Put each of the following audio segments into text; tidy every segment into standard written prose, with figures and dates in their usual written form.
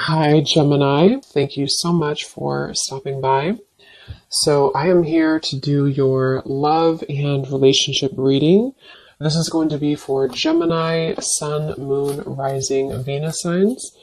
Hi, Gemini. Thank you so much for stopping by. So, I am here to do your love and relationship reading. This is going to be for Gemini, Sun, Moon, Rising, Venus signs.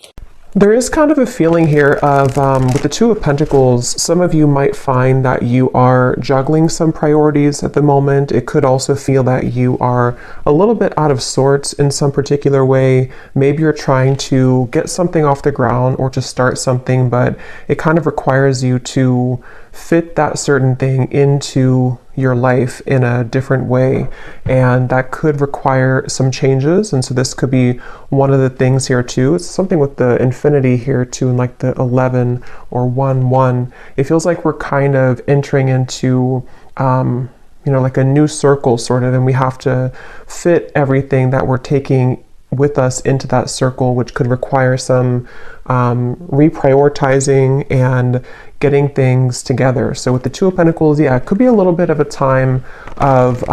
There is kind of a feeling here of, with the Two of Pentacles, some of you might find that you are juggling some priorities at the moment. It could also feel that you are a little bit out of sorts in some particular way. Maybe you're trying to get something off the ground or to start something, but it kind of requires you to fit that certain thing into your life in a different way, and that could require some changes. And so this could be one of the things here too. It's something with the infinity here too, and like the 11 or 1 it feels like we're kind of entering into like a new circle sort of, and we have to fit everything that we're taking with us into that circle, which could require some reprioritizing and getting things together. So with the Two of Pentacles, yeah, it could be a little bit of a time of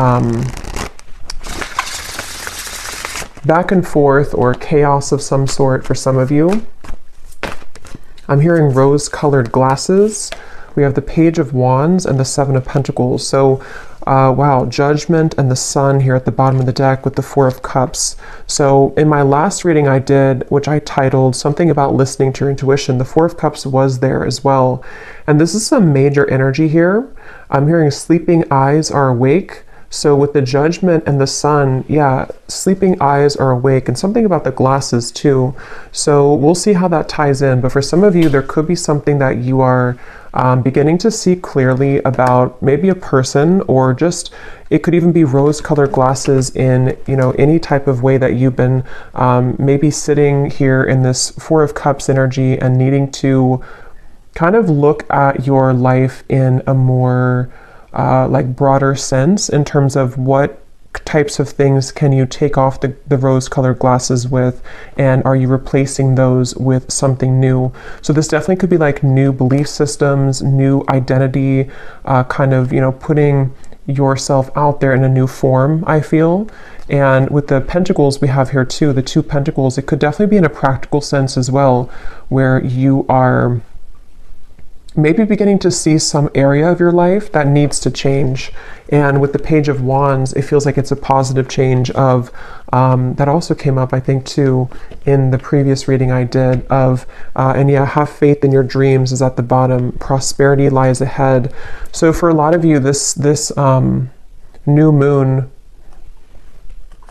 back and forth or chaos of some sort for some of you. I'm hearing rose-colored glasses. We have the Page of Wands and the Seven of Pentacles. So wow, Judgment and the Sun here at the bottom of the deck with the Four of Cups. So in my last reading I did, which I titled something about listening to your intuition, the Four of Cups was there as well. And this is some major energy here. I'm hearing sleeping eyes are awake. So with the Judgment and the Sun, yeah, sleeping eyes are awake, and something about the glasses too. So we'll see how that ties in. But for some of you, there could be something that you are beginning to see clearly about, maybe a person, or just it could even be rose-colored glasses in any type of way that you've been maybe sitting here in this Four of Cups energy and needing to kind of look at your life in a more like broader sense in terms of what types of things can you take off the rose-colored glasses with, and are you replacing those with something new. So this definitely could be like new belief systems, new identity, kind of putting yourself out there in a new form, I feel. And with the Pentacles we have here too, the Two Pentacles, it could definitely be in a practical sense as well, where you are maybe beginning to see some area of your life that needs to change. And with the Page of Wands, it feels like it's a positive change of, that also came up, I think, too, in the previous reading I did of, and yeah, have faith in your dreams is at the bottom. Prosperity lies ahead. So for a lot of you, this new moon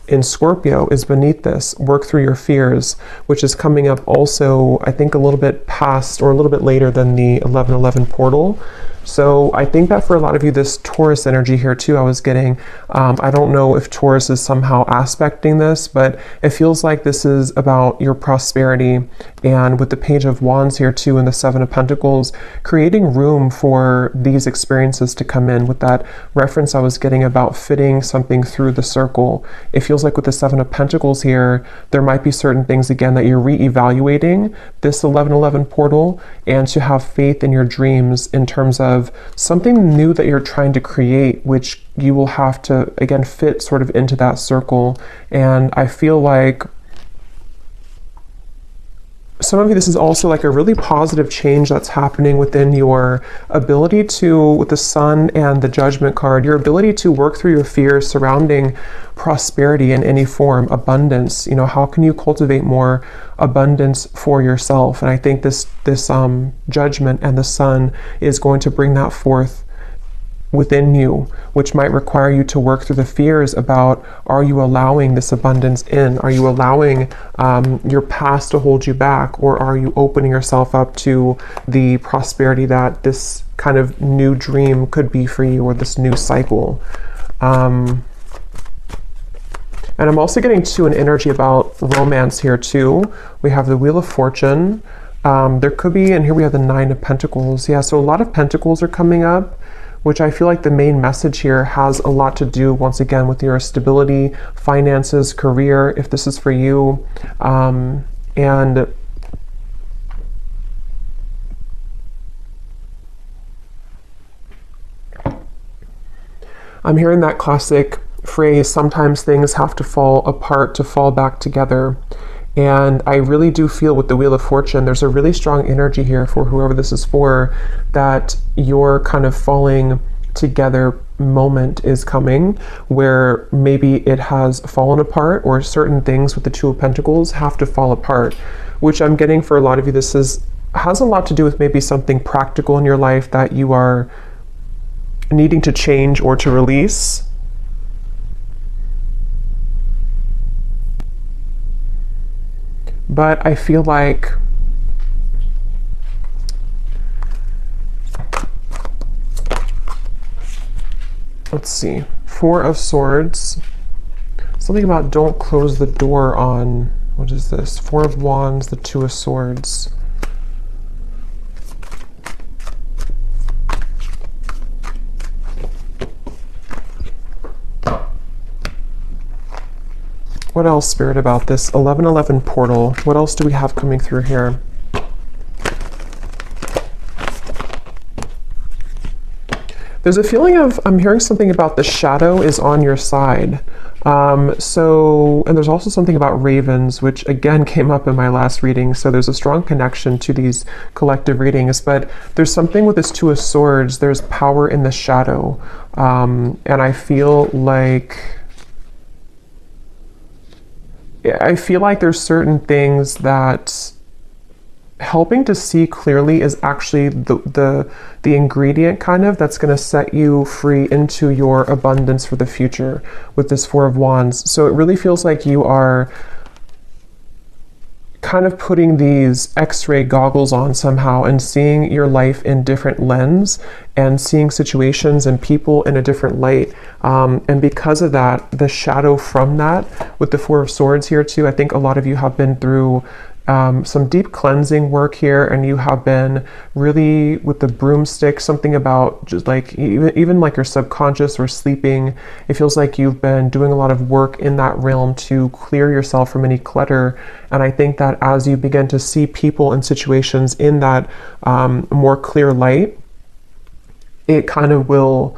in Scorpio is beneath this. Work through your fears, which is coming up also, I think, a little bit past or a little bit later than the 1111 portal. So I think that for a lot of you, this Taurus energy here too, I was getting, I don't know if Taurus is somehow aspecting this, but it feels like this is about your prosperity. And with the Page of Wands here too, and the Seven of Pentacles, creating room for these experiences to come in. With that reference I was getting about fitting something through the circle, it feels like with the Seven of Pentacles here, there might be certain things again that you're re-evaluating this 1111 portal, and to have faith in your dreams in terms of something new that you're trying to create, which you will have to again fit sort of into that circle. And I feel like some of you, this is also like a really positive change that's happening within your ability to, with the Sun and the Judgment card, your ability to work through your fears surrounding prosperity in any form, abundance. How can you cultivate more abundance for yourself? And I think this Judgment and the Sun is going to bring that forth within you, which might require you to work through the fears about, are you allowing this abundance in? Are you allowing your past to hold you back? Or are you opening yourself up to the prosperity that this kind of new dream could be for you, or this new cycle? And I'm also getting to an energy about romance here too. We have the Wheel of Fortune. There could be, and here we have the Nine of Pentacles. Yeah, so a lot of Pentacles are coming up, which I feel like the main message here has a lot to do, once again, with your stability, finances, career, if this is for you. And I'm hearing that classic phrase, sometimes things have to fall apart to fall back together. And I really do feel with the Wheel of Fortune, there's a really strong energy here for whoever this is for, that your kind of falling together moment is coming, where maybe it has fallen apart, or certain things with the Two of Pentacles have to fall apart, which I'm getting for a lot of you, this has a lot to do with maybe something practical in your life that you are needing to change or to release. But I feel like let's see, Four of Swords, something about don't close the door on, what is this? Four of Wands, the Two of Swords. What else, Spirit, about this 1111 portal? What else do we have coming through here? There's a feeling of, I'm hearing something about the shadow is on your side. And there's also something about ravens, which again came up in my last reading. So there's a strong connection to these collective readings, but there's something with this Two of Swords, there's power in the shadow. And I feel like there's certain things that helping to see clearly is actually the ingredient kind of that's going to set you free into your abundance for the future with this Four of Wands. So it really feels like you are kind of putting these X-ray goggles on somehow and seeing your life in different lens and seeing situations and people in a different light. And because of that, the shadow from that with the Four of Swords here too, I think a lot of you have been through some deep cleansing work here, and you have been really with the broomstick, something about just like even like your subconscious or sleeping. It feels like you've been doing a lot of work in that realm to clear yourself from any clutter. And I think that as you begin to see people and situations in that more clear light, it kind of will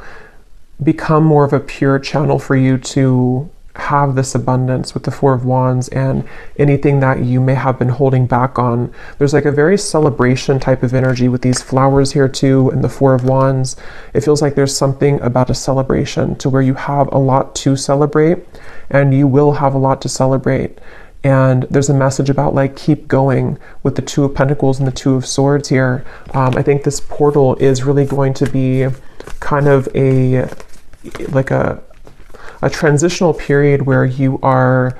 become more of a pure channel for you to have this abundance with the Four of Wands and anything that you may have been holding back on. There's like a very celebration type of energy with these flowers here too, and the Four of Wands. It feels like there's something about a celebration to where you have a lot to celebrate, and you will have a lot to celebrate. And there's a message about like keep going with the Two of Pentacles and the Two of Swords here. I think this portal is really going to be kind of a transitional period where you are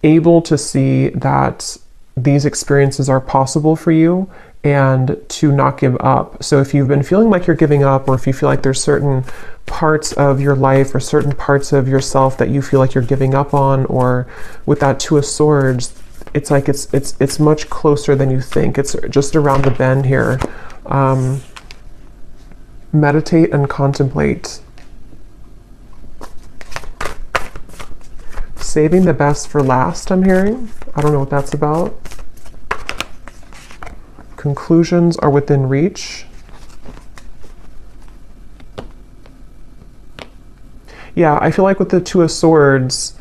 able to see that these experiences are possible for you and to not give up. So if you've been feeling like you're giving up, or if you feel like there's certain parts of your life or certain parts of yourself that you feel like you're giving up on, or with that Two of Swords, it's like it's much closer than you think. It's just around the bend here. Meditate and contemplate. Saving the best for last, I'm hearing. I don't know what that's about. Conclusions are within reach. Yeah, I feel like with the Two of Swords,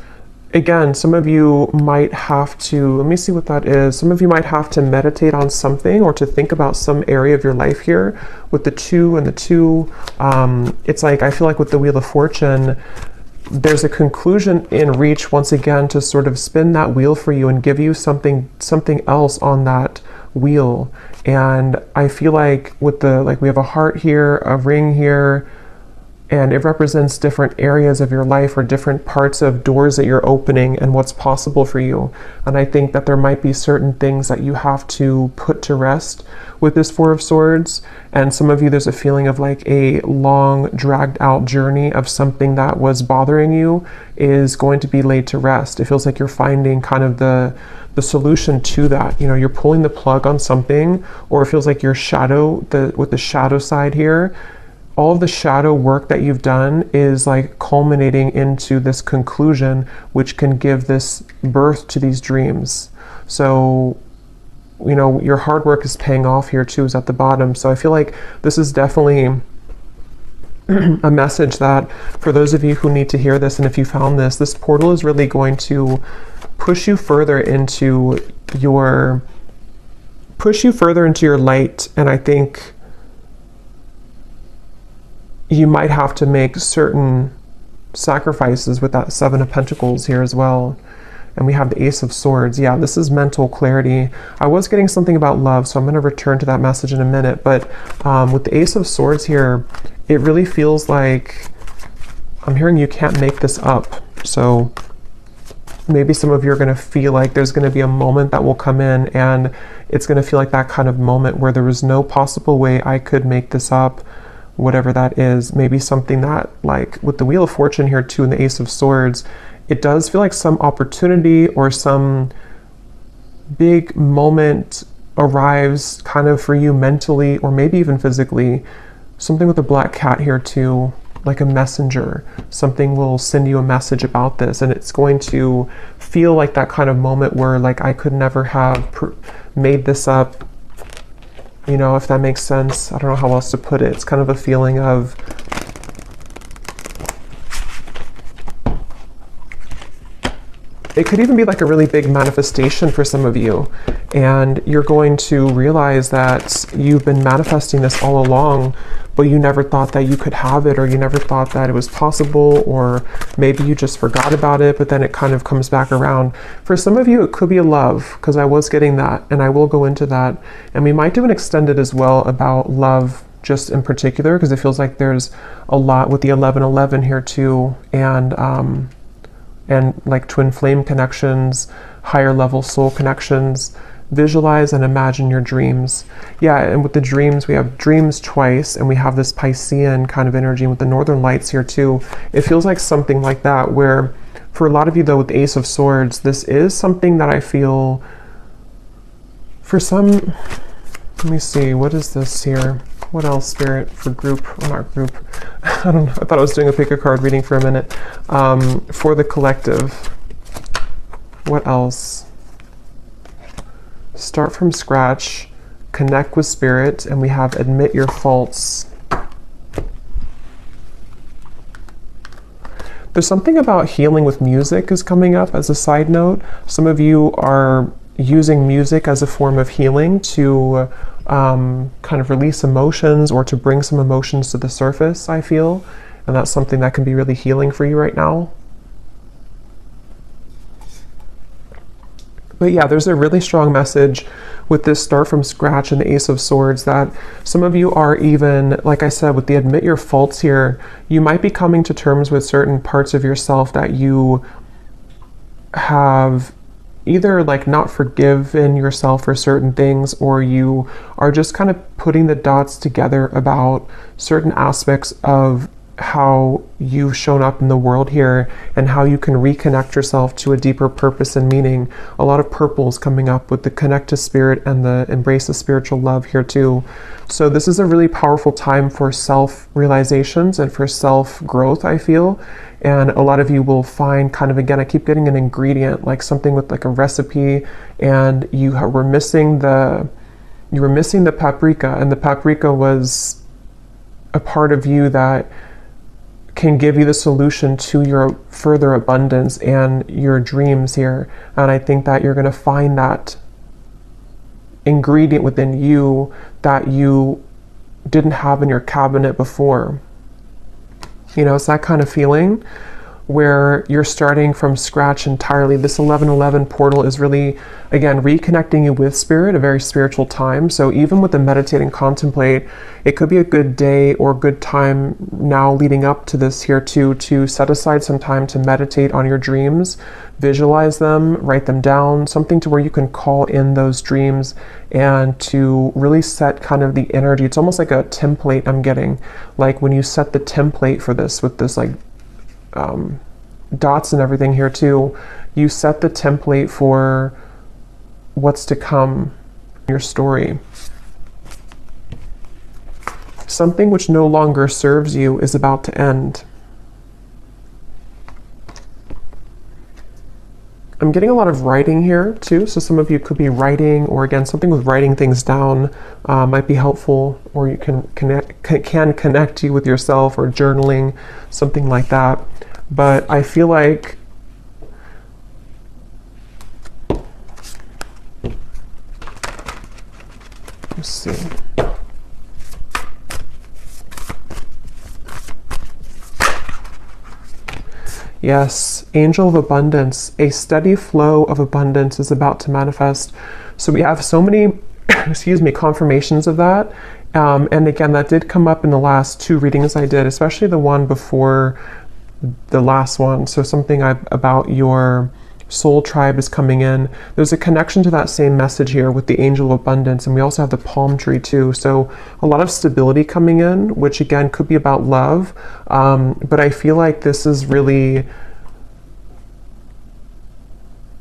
again, some of you might have to, let me see what that is. Some of you might have to meditate on something or to think about some area of your life here with the Two and the Two. It's like, I feel like with the Wheel of Fortune, there's a conclusion in reach once again to sort of spin that wheel for you and give you something else on that wheel. And I feel like with the, like we have a heart here, a ring here, and it represents different areas of your life or different parts of doors that you're opening and what's possible for you. And I think that there might be certain things that you have to put to rest with this Four of Swords. And some of you, there's a feeling of like a long dragged out journey of something that was bothering you is going to be laid to rest. It feels like you're finding kind of the solution to that. You know, you're pulling the plug on something, or it feels like your shadow, with the shadow side here, all of the shadow work that you've done is like culminating into this conclusion, which can give this birth to these dreams. So, you know, your hard work is paying off here too, is at the bottom. So I feel like this is definitely a message that for those of you who need to hear this, and if you found this portal is really going to push you further into your light. And I think you might have to make certain sacrifices with that Seven of Pentacles here as well. And we have the Ace of Swords. Yeah, this is mental clarity. I was getting something about love, so I'm going to return to that message in a minute. But with the Ace of Swords here, it really feels like I'm hearing you can't make this up. So maybe some of you are going to feel like there's going to be a moment that will come in, and it's going to feel like that kind of moment where there was no possible way I could make this up, whatever that is. Maybe something that, like with the Wheel of Fortune here too and the Ace of Swords, it does feel like some opportunity or some big moment arrives kind of for you mentally or maybe even physically. Something with the black cat here too, like a messenger. Something will send you a message about this, and it's going to feel like that kind of moment where like I could never have made this up, you know, if that makes sense. I don't know how else to put it. It's kind of a feeling of it could even be like a really big manifestation for some of you, and you're going to realize that you've been manifesting this all along, but you never thought that you could have it, or you never thought that it was possible, or maybe you just forgot about it, but then it kind of comes back around. For some of you, it could be a love, because I was getting that, and I will go into that. And we might do an extended as well about love, just in particular, because it feels like there's a lot with the 1111 here too, and like twin flame connections, higher level soul connections. Visualize and imagine your dreams. Yeah, and with the dreams, we have dreams twice, and we have this Piscean kind of energy with the northern lights here too. It feels like something like that, where for a lot of you though, with the Ace of Swords, this is something that I feel for some, let me see, what is this here? What else, Spirit, for group, or not group? I don't know, I thought I was doing a pick a card reading for a minute. For the collective, what else? Start from scratch, connect with Spirit, and we have admit your faults. There's something about healing with music is coming up as a side note. Some of you are using music as a form of healing to kind of release emotions or to bring some emotions to the surface, I feel. And that's something that can be really healing for you right now. But yeah, there's a really strong message with this start from scratch and the Ace of Swords that some of you are even, like I said, with the admit your faults here, you might be coming to terms with certain parts of yourself that you have either like not forgiven yourself for certain things, or you are just kind of putting the dots together about certain aspects of how you've shown up in the world here and how you can reconnect yourself to a deeper purpose and meaning. A lot of purples coming up with the connect to Spirit and the embrace of spiritual love here too. So this is a really powerful time for self-realizations and for self-growth, I feel. And a lot of you will find kind of, again, I keep getting an ingredient, like something with like a recipe, and you were missing the paprika, and the paprika was a part of you that can give you the solution to your further abundance and your dreams here. And I think that you're going to find that ingredient within you that you didn't have in your cabinet before. You know, it's that kind of feeling where you're starting from scratch entirely. This 1111 portal is really, again, reconnecting you with Spirit, a very spiritual time. So even with the meditate and contemplate, it could be a good day or good time now leading up to this here too, to set aside some time to meditate on your dreams, visualize them, write them down, something to where you can call in those dreams and to really set kind of the energy. It's almost like a template I'm getting, like when you set the template for this with this like dots and everything here too, you set the template for what's to come in your story. Something which no longer serves you is about to end. I'm getting a lot of writing here too, so some of you could be writing, or again, something with writing things down might be helpful, or you can connect you with yourself, or journaling, something like that. But I feel like Let's see. Yes, angel of abundance. A steady flow of abundance is about to manifest. So we have so many, excuse me, confirmations of that. And again, that did come up in the last 2 readings I did, especially the one before the last one. So something about your soul tribe is coming in. There's a connection to that same message here with the angel of abundance, and we also have the palm tree too. So a lot of stability coming in, which again could be about love, but I feel like this is really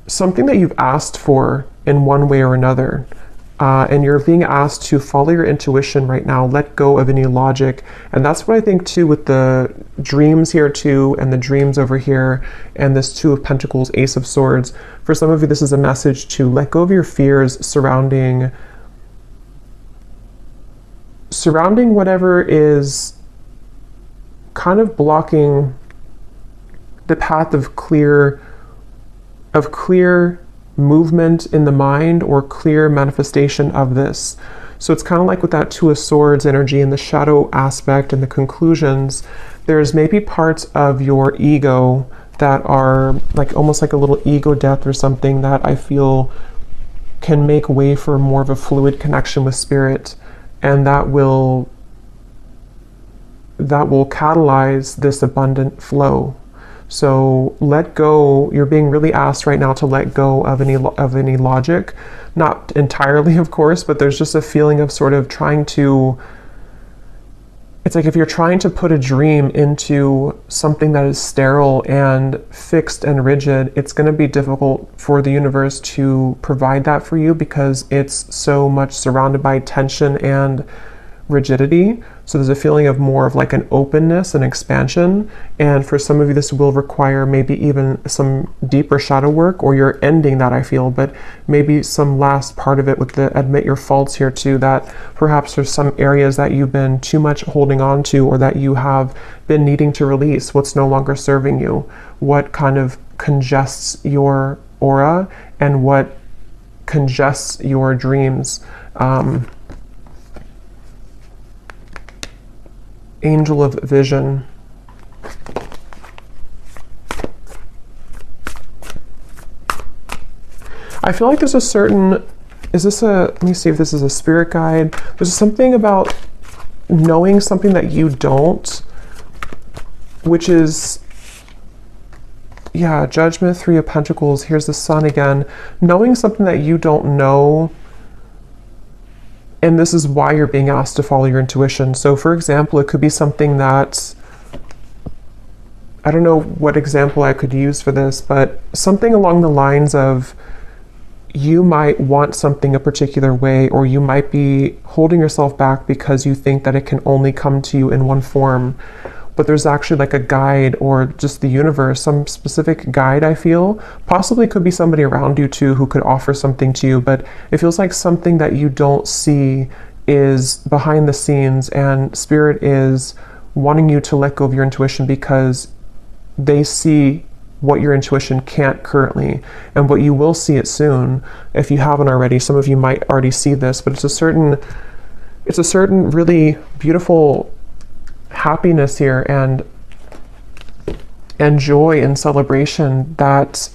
something that you've asked for in one way or another. And you're being asked to follow your intuition right now, let go of any logic. And that's what I think too with the dreams here too, and the dreams over here, and this 2 of Pentacles, Ace of Swords. For some of you, this is a message to let go of your fears surrounding whatever is kind of blocking the path of clear movement in the mind or clear manifestation of this. So it's kind of like with that 2 of Swords energy and the shadow aspect and the conclusions, there's maybe parts of your ego that are like almost like a little ego death or something that I feel can make way for more of a fluid connection with spirit, and that will catalyze this abundant flow. So let go. You're being really asked right now to let go of any logic, not entirely, of course, but there's just a feeling of sort of trying to. It's like if you're trying to put a dream into something that is sterile and fixed and rigid, it's going to be difficult for the universe to provide that for you because it's so much surrounded by tension and rigidity. So there's a feeling of more of like an openness and expansion, and for some of you this will require maybe even some deeper shadow work, or you're ending that, I feel, but maybe some last part of it with the admit your faults here too, that perhaps there's some areas that you've been too much holding on to, or that you have been needing to release. What's no longer serving you, what kind of congests your aura, and what congests your dreams. Angel of vision. I feel like there's a certain, let me see if this is a spirit guide. There's something about knowing something that you don't, which is, yeah, Judgment, 3 of Pentacles. Here's the Sun again. Knowing something that you don't know, and this is why you're being asked to follow your intuition. So for example, it could be something that, I don't know what example I could use for this, but something along the lines of you might want something a particular way, or you might be holding yourself back because you think that it can only come to you in one form. But there's actually like a guide, or just the universe, some specific guide, I feel. Possibly could be somebody around you too who could offer something to you, but it feels like something that you don't see is behind the scenes, and spirit is wanting you to let go of your intuition because they see what your intuition can't currently, and what you will see it soon if you haven't already. Some of you might already see this, but it's a certain really beautiful happiness here and joy and celebration that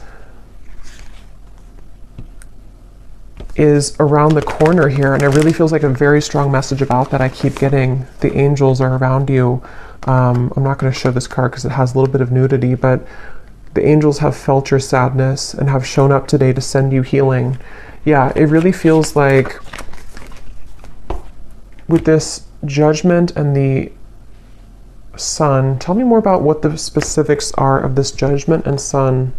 is around the corner here, and it really feels like a very strong message about that I keep getting. The angels are around you. I'm not going to show this card because it has a little bit of nudity, but the angels have felt your sadness and have shown up today to send you healing. Yeah, it really feels like with this Judgment and the Sun. Tell me more about what the specifics are of this Judgment and Sun.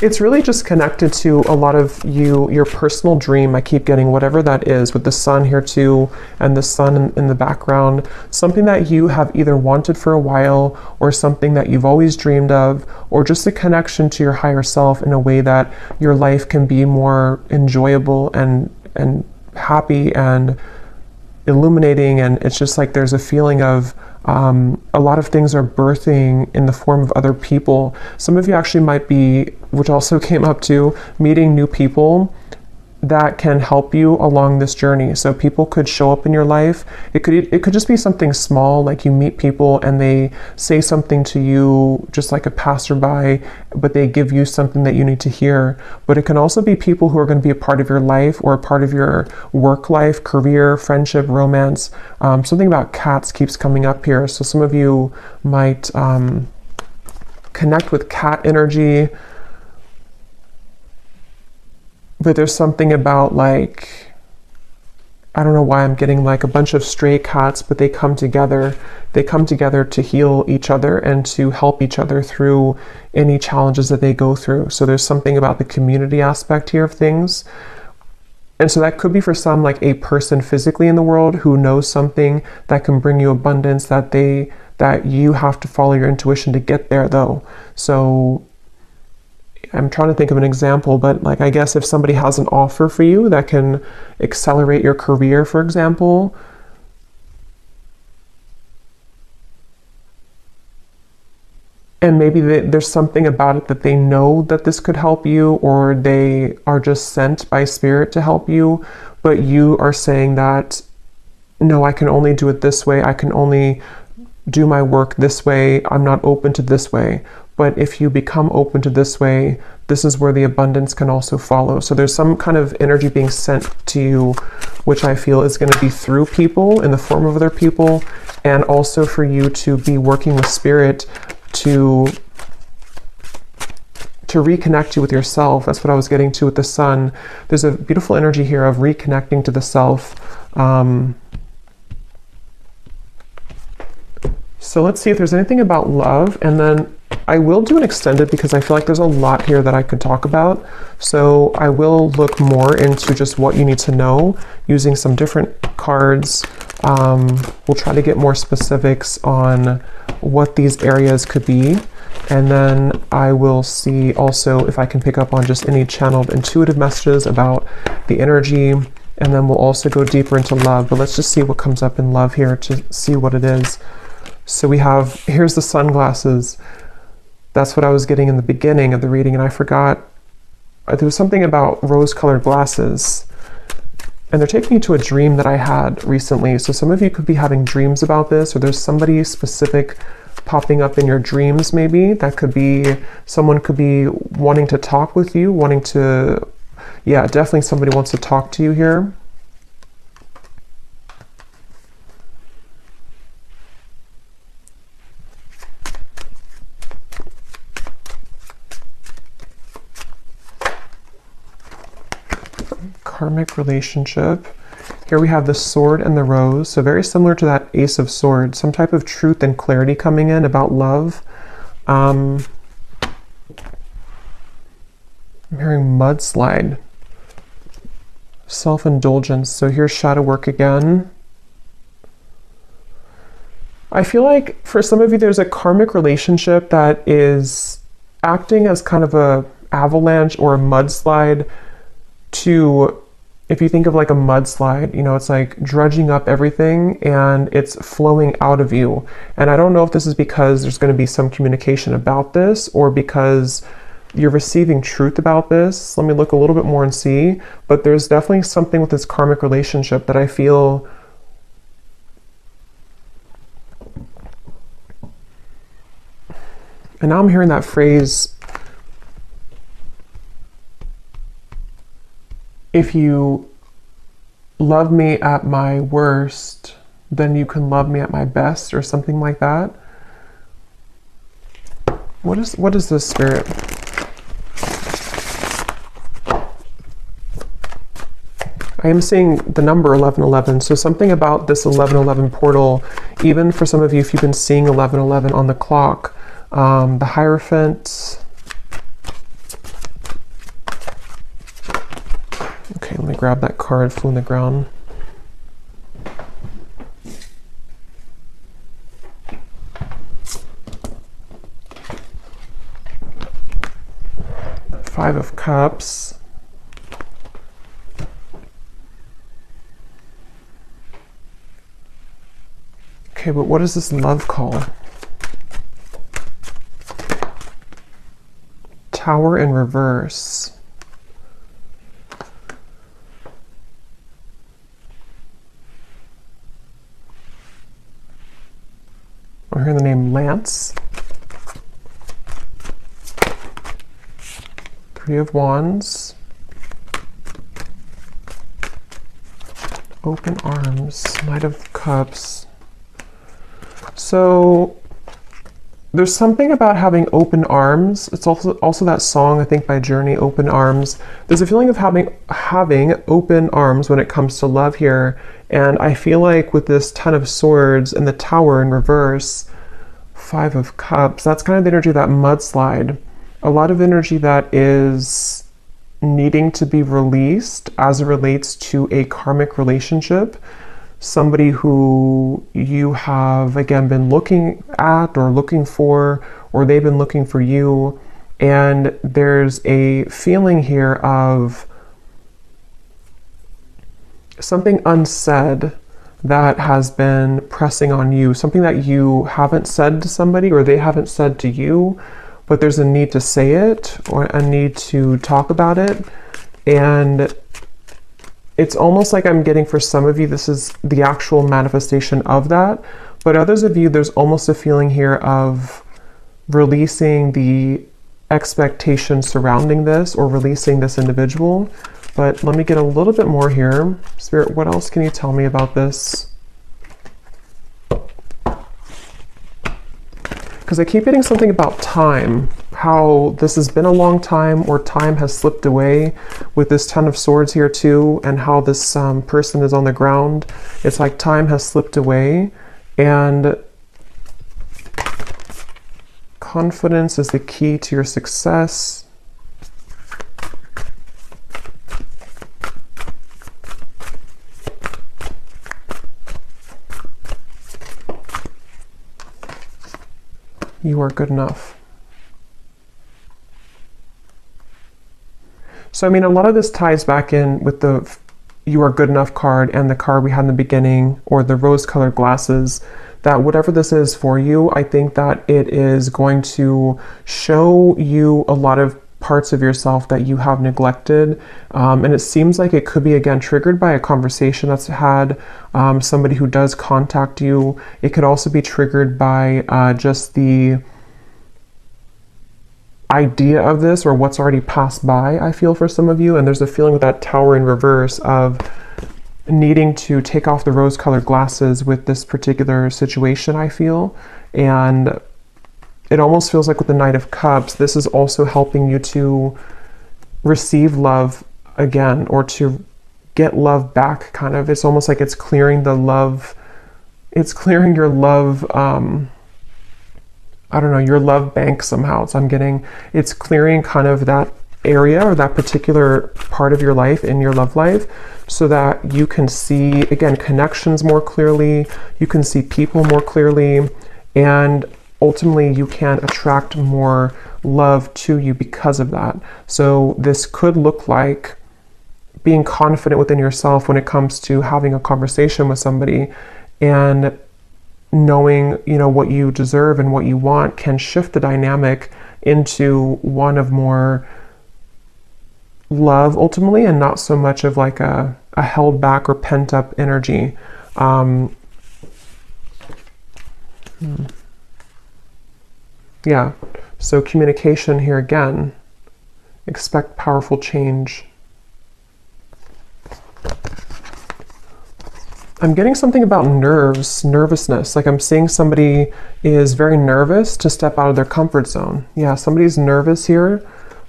It's really just connected to a lot of your personal dream. I keep getting whatever that is, with the Sun here too, and the Sun in the background. Something that you have either wanted for a while, or something that you've always dreamed of, or just a connection to your higher self in a way that your life can be more enjoyable and happy and illuminating. And it's just like there's a feeling of A lot of things are birthing in the form of other people. Some of you actually might be, which also came up too, meeting new people that can help you along this journey. So people could show up in your life. It could just be something small, like you meet people and they say something to you just like a passerby, but they give you something that you need to hear. But it can also be people who are going to be a part of your life or a part of your work life, career, friendship, romance. Something about cats keeps coming up here. So some of you might connect with cat energy. But there's something about, like, I don't know why I'm getting like a bunch of stray cats, but they come together. They come together to heal each other and to help each other through any challenges that they go through. So there's something about the community aspect here of things. And so that could be for some like a person physically in the world who knows something that can bring you abundance, that you have to follow your intuition to get there though. So I'm trying to think of an example, but like, I guess if somebody has an offer for you that can accelerate your career, for example, and maybe there's something about it that they know that this could help you, or they are just sent by spirit to help you, but you are saying that, no, I can only do it this way. I can only do my work this way. I'm not open to this way. But if you become open to this way, this is where the abundance can also follow. So there's some kind of energy being sent to you, which I feel is going to be through people, in the form of other people, and also for you to be working with spirit to reconnect you with yourself. That's what I was getting to with the sun. There's a beautiful energy here of reconnecting to the self. So let's see if there's anything about love, and then I will do an extended because I feel like there's a lot here that I could talk about. So I will look more into just what you need to know using some different cards. We'll try to get more specifics on what these areas could be. And then I will see also if I can pick up on just any channeled intuitive messages about the energy. And then we'll also go deeper into love. But let's just see what comes up in love here to see what it is. So we have, here's the sunglasses. That's what I was getting in the beginning of the reading, and I forgot. There was something about rose-colored glasses. And they're taking me to a dream that I had recently. So some of you could be having dreams about this, or there's somebody specific popping up in your dreams maybe. That could be, someone could be wanting to talk with you, wanting to, yeah, definitely somebody wants to talk to you here. Karmic relationship. Here we have the sword and the rose. So very similar to that Ace of Swords. Some type of truth and clarity coming in about love. I'm hearing mudslide. Self-indulgence. So here's shadow work again. I feel like for some of you there's a karmic relationship that is acting as kind of a avalanche or a mudslide to, if you think of like a mudslide, you know, it's like dredging up everything and it's flowing out of you. And I don't know if this is because there's going to be some communication about this or because you're receiving truth about this. Let me look a little bit more and see. But there's definitely something with this karmic relationship that I feel and now I'm hearing that phrase, if you love me at my worst, then you can love me at my best, or something like that. What is this, Spirit? I am seeing the number 1111, so something about this 1111 portal, even for some of you, if you've been seeing 1111 on the clock, the Hierophant. Okay, let me grab that card, flew on the ground. Five of Cups. Okay, Okay, but what is this love call? Tower in reverse. I'm hearing the name Lance. Three of Wands. Open arms. Knight of Cups. So there's something about having open arms. It's also that song, I think, by Journey, Open Arms. There's a feeling of having open arms when it comes to love here. And I feel like with this Ten of Swords and the Tower in reverse, Five of Cups, that's kind of the energy of that mudslide. A lot of energy that is needing to be released as it relates to a karmic relationship. Somebody who you have, again, been looking at or looking for, or they've been looking for you. And there's a feeling here of something unsaid that has been pressing on you, something that you haven't said to somebody or they haven't said to you, but there's a need to say it or a need to talk about it. And it's almost like I'm getting, for some of you, this is the actual manifestation of that. But others of you, there's almost a feeling here of releasing the expectation surrounding this or releasing this individual. But let me get a little bit more here. Spirit, what else can you tell me about this? Because I keep getting something about time, how this has been a long time or time has slipped away with this Ten of Swords here too, and how this person is on the ground. It's like time has slipped away, and confidence is the key to your success. You are good enough. So, I mean, a lot of this ties back in with the you are good enough card and the card we had in the beginning, or the rose-colored glasses, that whatever this is for you, I think that it is going to show you a lot of parts of yourself that you have neglected. And it seems like it could be, again, triggered by a conversation that's had, somebody who does contact you. It could also be triggered by just the idea of this or what's already passed by, I feel, for some of you. And there's a feeling with that Tower in reverse of needing to take off the rose-colored glasses with this particular situation, I feel. And it almost feels like with the Knight of Cups, this is also helping you to receive love again, or to get love back, kind of. It's almost like it's clearing the love, it's clearing your love, I don't know, your love bank somehow. So I'm getting, it's clearing kind of that area or that particular part of your life in your love life, so that you can see, again, connections more clearly, you can see people more clearly, and ultimately you can attract more love to you because of that. So this could look like being confident within yourself when it comes to having a conversation with somebody, and knowing, you know, what you deserve and what you want can shift the dynamic into one of more love ultimately, and not so much of like a held back or pent up energy. Yeah, so communication here again. Expect powerful change. I'm getting something about nervousness. Like I'm seeing somebody is very nervous to step out of their comfort zone. Yeah, somebody's nervous here,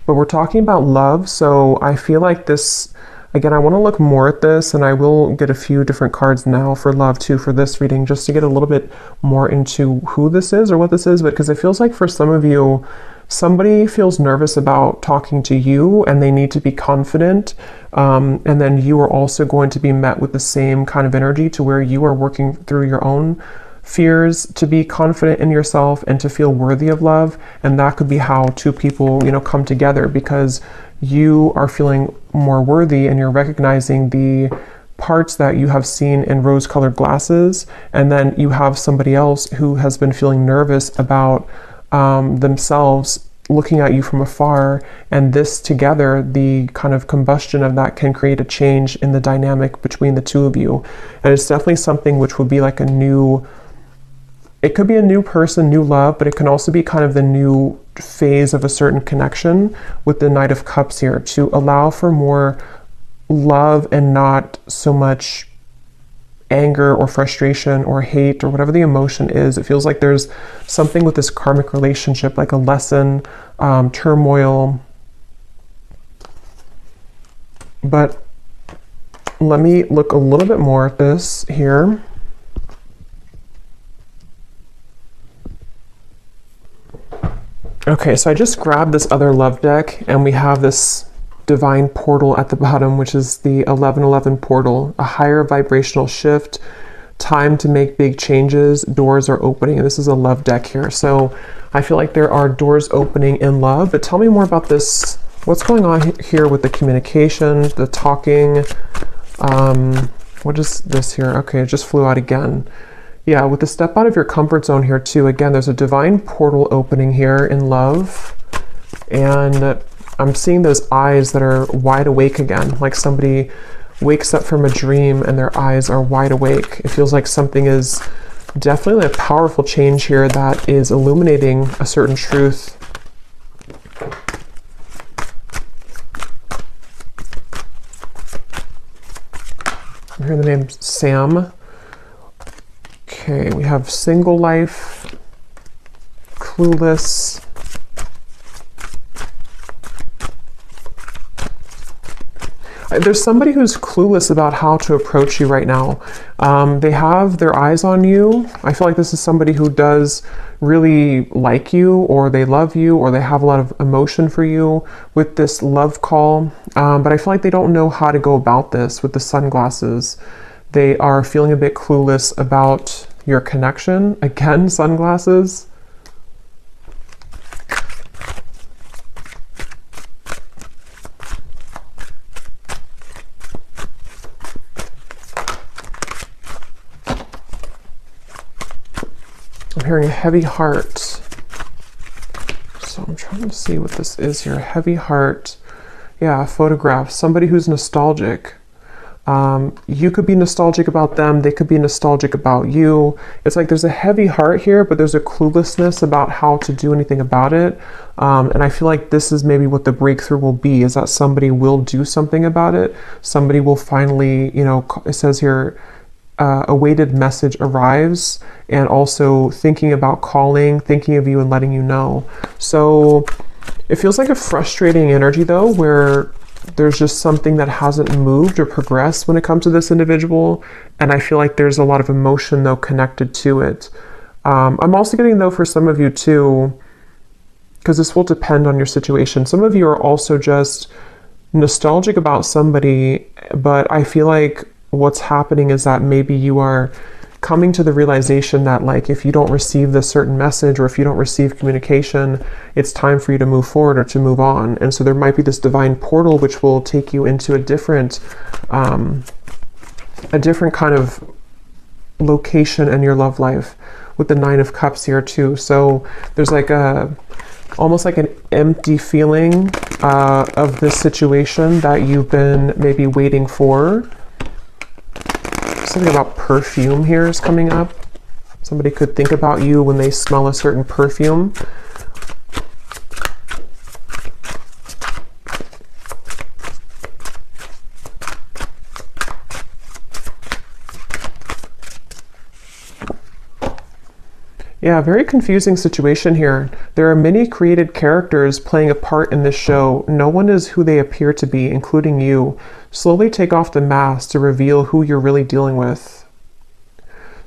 but we're talking about love. So I feel like this, again, I want to look more at this, and I will get a few different cards now for love too for this reading, just to get a little bit more into who this is or what this is. But because it feels like for some of you, somebody feels nervous about talking to you and they need to be confident. And then you are also going to be met with the same kind of energy to where you are working through your own fears to be confident in yourself and to feel worthy of love. And that could be how two people, you know, come together, because you are feeling more worthy and you're recognizing the parts that you have seen in rose-colored glasses, and then you have somebody else who has been feeling nervous about themselves looking at you from afar, and this together, the kind of combustion of that can create a change in the dynamic between the two of you. And it's definitely something which would be like it could be a new person, new love, but it can also be kind of the new phase of a certain connection with the Knight of Cups here, to allow for more love and not so much anger or frustration or hate or whatever the emotion is. It feels like there's something with this karmic relationship, like a lesson, turmoil. But let me look a little bit more at this here. Okay, so I just grabbed this other love deck, and we have this divine portal at the bottom, which is the 1111 portal, a higher vibrational shift, time to make big changes, doors are opening. And this is a love deck here. So I feel like there are doors opening in love, but tell me more about this. What's going on here with the communication, the talking? What is this here? Okay, it just flew out again. Yeah, with the step out of your comfort zone here too, again, there's a divine portal opening here in love. And I'm seeing those eyes that are wide awake again, like somebody wakes up from a dream and their eyes are wide awake. It feels like something is definitely a powerful change here that is illuminating a certain truth. I'm hearing the name Sam. Okay, we have single life, clueless. There's somebody who's clueless about how to approach you right now. They have their eyes on you. I feel like this is somebody who does really like you, or they love you, or they have a lot of emotion for you with this love call. But I feel like they don't know how to go about this with the sunglasses. They are feeling a bit clueless about your connection. Again, sunglasses. I'm hearing a heavy heart. So I'm trying to see what this is here. Heavy heart. Yeah, a photograph. Somebody who's nostalgic. You could be nostalgic about them. They could be nostalgic about you. It's like there's a heavy heart here, but there's a cluelessness about how to do anything about it. And I feel like this is maybe what the breakthrough will be, is that somebody will do something about it. Somebody will finally, you know, it says here, a weighted message arrives, and also thinking about calling, thinking of you and letting you know. So it feels like a frustrating energy though, where there's just something that hasn't moved or progressed when it comes to this individual. And I feel like there's a lot of emotion though connected to it. I'm also getting though for some of you too, because this will depend on your situation. Some of you are also just nostalgic about somebody, but I feel like what's happening is that maybe you are coming to the realization that, like, if you don't receive this certain message, or if you don't receive communication, it's time for you to move forward or to move on. And so there might be this divine portal which will take you into a different kind of location in your love life, with the Nine of Cups here too. So there's like almost like an empty feeling of this situation that you've been maybe waiting for. Something about perfume here is coming up. Somebody could think about you when they smell a certain perfume. Yeah, very confusing situation here. There are many created characters playing a part in this show. No one is who they appear to be, including you. Slowly take off the mask to reveal who you're really dealing with.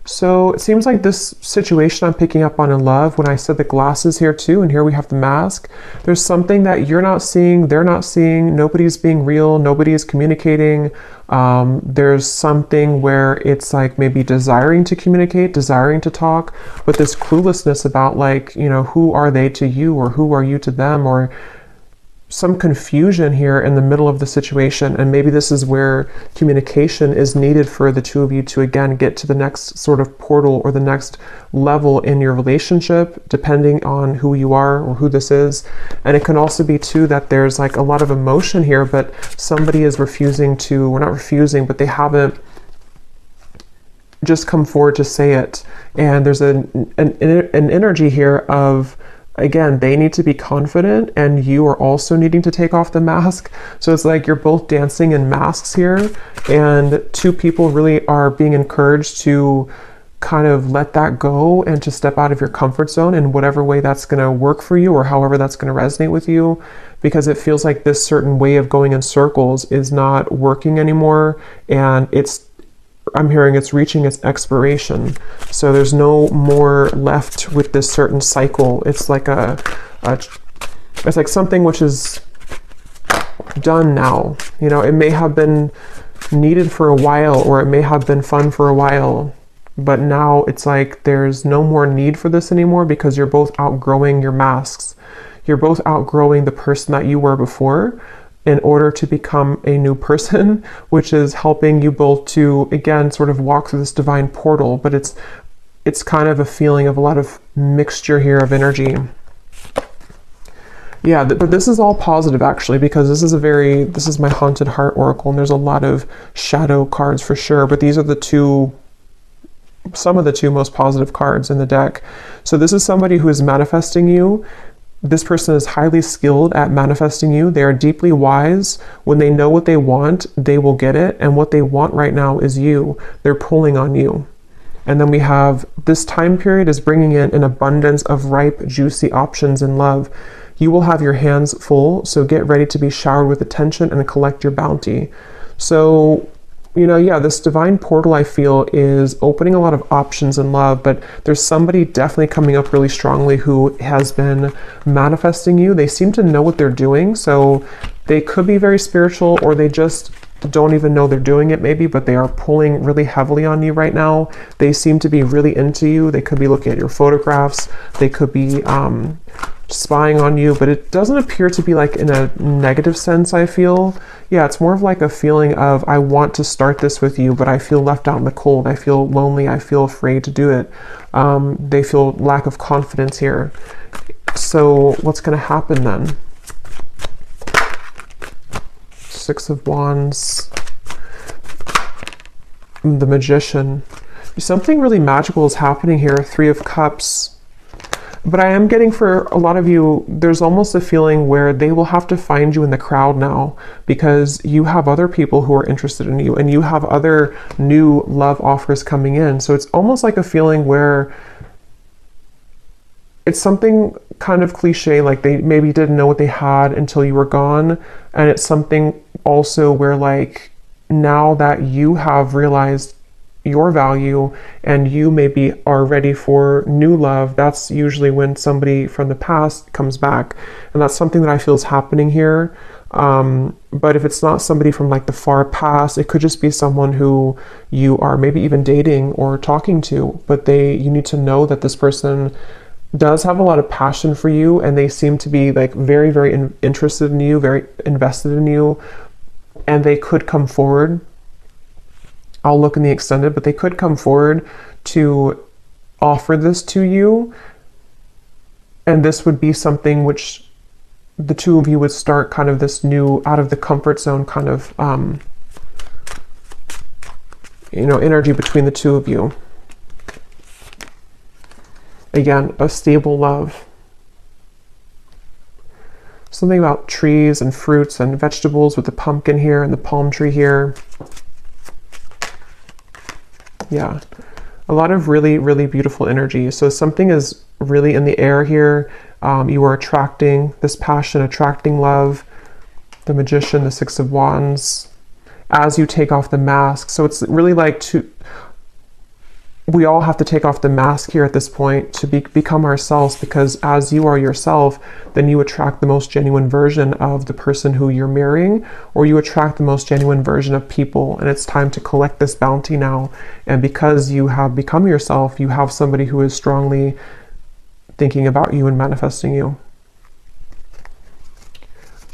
So it seems like this situation I'm picking up on in love, when I said the glasses here too, and here we have the mask, there's something that you're not seeing, they're not seeing, nobody's being real, nobody is communicating. There's something where it's like maybe desiring to communicate, desiring to talk, but this cluelessness about, like, you know, who are they to you, or who are you to them, or some confusion here in the middle of the situation, and maybe this is where communication is needed for the two of you to again get to the next sort of portal or the next level in your relationship, depending on who you are or who this is. And it can also be too that there's like a lot of emotion here, but somebody is refusing to, or not refusing, but they haven't just come forward to say it. And there's an energy here of, again, they need to be confident and you are also needing to take off the mask. So it's like you're both dancing in masks here, and two people really are being encouraged to kind of let that go and to step out of your comfort zone in whatever way that's going to work for you or however that's going to resonate with you, because it feels like this certain way of going in circles is not working anymore, and I'm hearing it's reaching its expiration. So there's no more left with this certain cycle. It's like it's like something which is done now. You know, it may have been needed for a while, or it may have been fun for a while, but now it's like there's no more need for this anymore because you're both outgrowing your masks. You're both outgrowing the person that you were before, in order to become a new person, which is helping you both to, again, sort of walk through this divine portal. But it's kind of a feeling of a lot of mixture here of energy. Yeah, but this is all positive actually, because this is my Haunted Heart Oracle, and there's a lot of shadow cards for sure, but these are some of the two most positive cards in the deck. So this is somebody who is manifesting you. This person is highly skilled at manifesting you. They are deeply wise. When they know what they want, they will get it. And what they want right now is you. They're pulling on you. And then we have this time period is bringing in an abundance of ripe, juicy options in love. You will have your hands full, so get ready to be showered with attention and collect your bounty. So, you know, yeah, this divine portal I feel is opening a lot of options in love, but there's somebody definitely coming up really strongly who has been manifesting you. They seem to know what they're doing, so they could be very spiritual, or they just don't even know they're doing it maybe, but they are pulling really heavily on you right now. They seem to be really into you. They could be looking at your photographs. They could be spying on you, but it doesn't appear to be like in a negative sense, I feel. Yeah, it's more of like a feeling of, I want to start this with you, but I feel left out in the cold. I feel lonely. I feel afraid to do it. They feel lack of confidence here. So what's going to happen then? Six of Wands, the Magician. Something really magical is happening here. Three of Cups. But I am getting, for a lot of you, there's almost a feeling where they will have to find you in the crowd now, because you have other people who are interested in you and you have other new love offers coming in. So it's almost like a feeling where it's something kind of cliche, like they maybe didn't know what they had until you were gone. And it's something also where, like, now that you have realized your value and you maybe are ready for new love, that's usually when somebody from the past comes back, and that's something that I feel is happening here. But if it's not somebody from like the far past, it could just be someone who you are maybe even dating or talking to, but you need to know that this person does have a lot of passion for you, and they seem to be like very, very interested in you, very invested in you, and they could come forward. I'll look in the extended, but they could come forward to offer this to you. And this would be something which the two of you would start kind of this new, out of the comfort zone kind of, energy between the two of you. Again, a stable love. Something about trees and fruits and vegetables with the pumpkin here and the palm tree here. Yeah, a lot of really, really beautiful energy. So something is really in the air here. You are attracting this passion, attracting love. The Magician, the Six of Wands, as you take off the mask. So it's really like we all have to take off the mask here at this point to become ourselves, because as you are yourself, then you attract the most genuine version of the person who you're marrying, or you attract the most genuine version of people. And it's time to collect this bounty now. And because you have become yourself, you have somebody who is strongly thinking about you and manifesting you.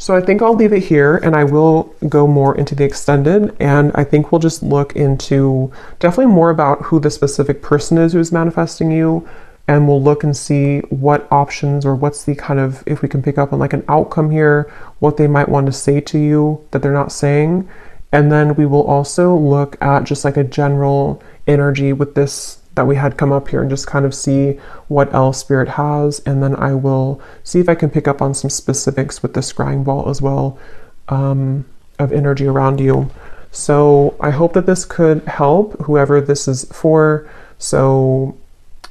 So I think I'll leave it here, and I will go more into the extended, and I think we'll just look into definitely more about who the specific person is who's manifesting you, and we'll look and see what options, or what's the kind of, if we can pick up on like an outcome here, what they might want to say to you that they're not saying. And then we will also look at just like a general energy with this that we had come up here, and just kind of see what else Spirit has. And then I will see if I can pick up on some specifics with the scrying ball as well, of energy around you. So I hope that this could help whoever this is for. So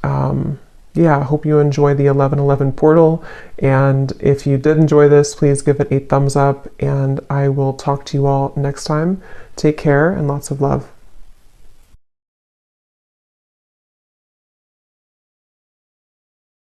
yeah, I hope you enjoy the 1111 portal. And if you did enjoy this, please give it a thumbs up, and I will talk to you all next time. Take care and lots of love.